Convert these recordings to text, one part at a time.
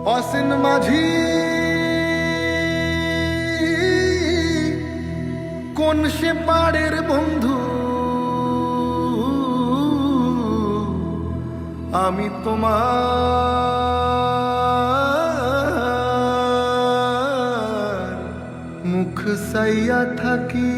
অসীন মাঝি কোন সে পাড়ের বন্ধু, আমি তোমার মুখ সাইয়া থাকি।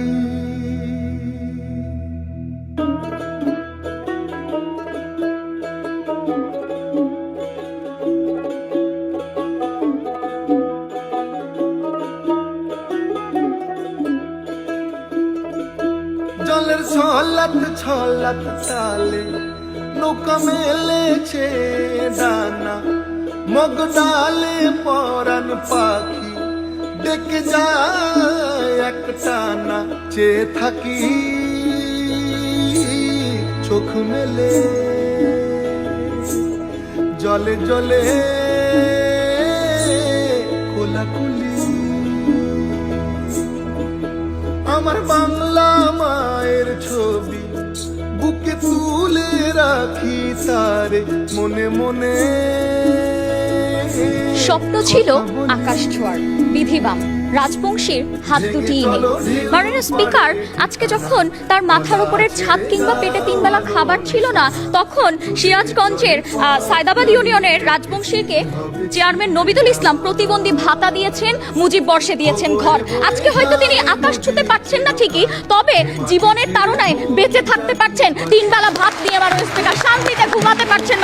জলের ছলাত ছলাত তালে নৌকা মেলেছে ডানা, মগ ডালে পরাণ পাখি ডেকে যায় এক টানা। চেয়ে থাকি চোখ মেলে, জলে জলে কোলাকুলি। আমার বাংলা মায়ের ছবি বুকে তুলে রাখি তারে মনে মনে। স্বপ্ন ছিল আকাশ ছোঁয়ার, বিধিবাম রাজবংশীর হাত দুটি নেই। মাননীয় স্পিকার আজকে যখন তার মাথার উপরের ছাদ কিংবা পেটে তিনবেলা খাবার ছিল না, তখন সিরাজগঞ্জের সায়দাবাদ ইউনিয়নের রাজবংশীকে চেয়ারম্যান নবিদুল ইসলাম প্রতিবন্ধী ভাতা দিয়েছেন, মুজিব বর্ষে দিয়েছেন ঘর। আজকে হয়তো তিনি আকাশ ছুঁতে পারছেন না ঠিকই, তবে জীবনের তাড়নায় বেঁচে থাকতে পারছেন, তিনবেলা ভাত দিয়ে মাননীয় স্পিকার শান্তিতে ঘুমাতে পারছেন।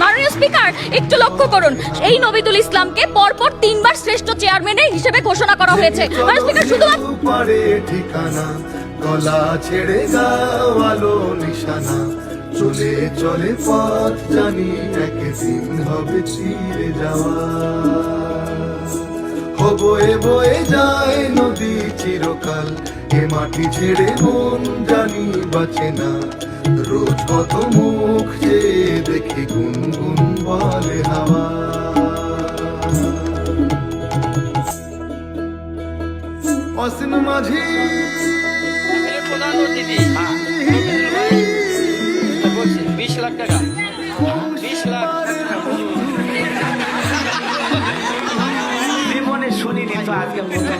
মাননীয় স্পিকার একটু লক্ষ্য করুন, এই নবিদুল ইসলামকে পরপর 3 বার শ্রেষ্ঠ চেয়ারম্যানের হিসেবে ঘোষণা করা হয়েছে। মাননীয় স্পিকার শুধুমাত্র ঠিকানা গলা ছেড়ে গাওয়ালো নিশানা, চলে চলে পথ জানি একদিন হবে চিরে যাওয়া। বয়ে বয়ে যায় নদী চিরকাল, এ মাটি ছেড়ে মন জানি বাঁচে না। রোজ কত মুখ যে দেখি গুনগুন বলে হাওয়া। অসীন মাঝি বলছি 20 লাখ টাকা, 20 লাখ জীবনে শুনিনি তো আজকে প্রথম।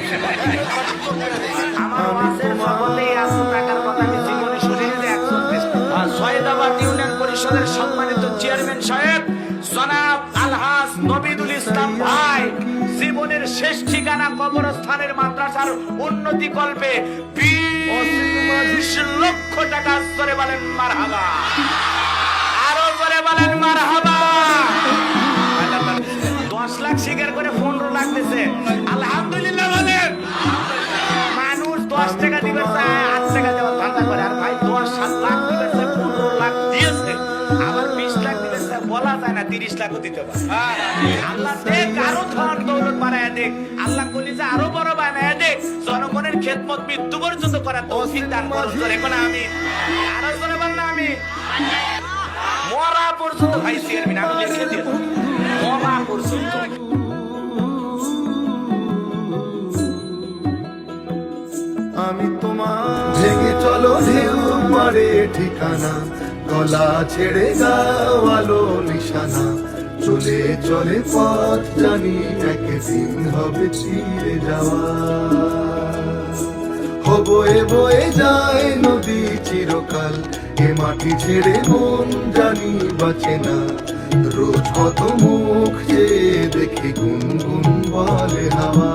আমার ওয়াজের ফলে এত টাকার কথা আমি জীবনে শুনিনি। সৈয়দাবাদ ইউনিয়ন পরিষদের সম্মানিত চেয়ারম্যান সাহেব জনাব আলহাজ নবিদুল ইসলাম ভাই জীবনের শেষ ঠিকানা কবরস্থানের মাদ্রাসার উন্নতি কল্পে 20 লক্ষ টাকা করে বলেন মারহাবা, আরো করে বলেন মারহাবা। 10 লাখ স্বীকার করে 15 লাখ দিয়েছে, আলহামদুলিল্লাহ বলেন। মানুষ 10 টাকা দিবে 8 টাকা দেওয়ার ধান্দা করে, আর ভাই 10-7 লাখ দিবে 15 লাখ দিয়েছে। আবার 20 লাখ দিবে বলা যায় না, 30 লাখও দিতে পারে। আল্লাহ দেখ আরো ধন দৌলত বাড়ায় দেখ, আল্লাহ কলিজা আরো বড় বানায় দেখ, জনগণের খেদমত মৃত্যু পর্যন্ত করার তৌফিক দান করুন। এখন আমি আরো করে বললাম, আমি মরা পর্যন্ত ভাই চেয়ারম্যান আমি লিখে দিয়ে মরা পর্যন্ত। আমি তোমার ভেঙে চলো ঢেউ মারে ঠিকানা, গলা ছেড়ে গাওয়ালো নিশানা। চলে চলে পথ জানি একদিন হবে চিরে যাওয়া। বয়ে বয়ে যায় নদী চিরকাল, এ মাটি ছেড়ে মন জানি বাঁচে না। রোজ কত মুখ যে দেখি গুনগুন বলে হাওয়া।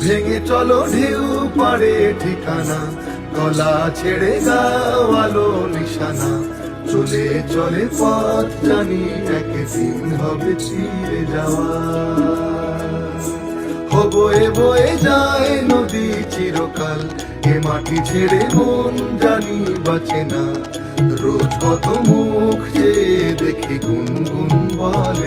ভেঙে চলো ঢেউ পারে ঠিকানা, গলা ছেড়ে গাওয়ালো নিশানা। চলে চলে পথ জানি একদিন হবে চিরে যাওয়া। বয়ে বয়ে যায় নদী চিরকাল, এ মাটি ছেড়ে মন জানি বাঁচে না। রোজ কত মুখ যে দেখি গুনগুন বলে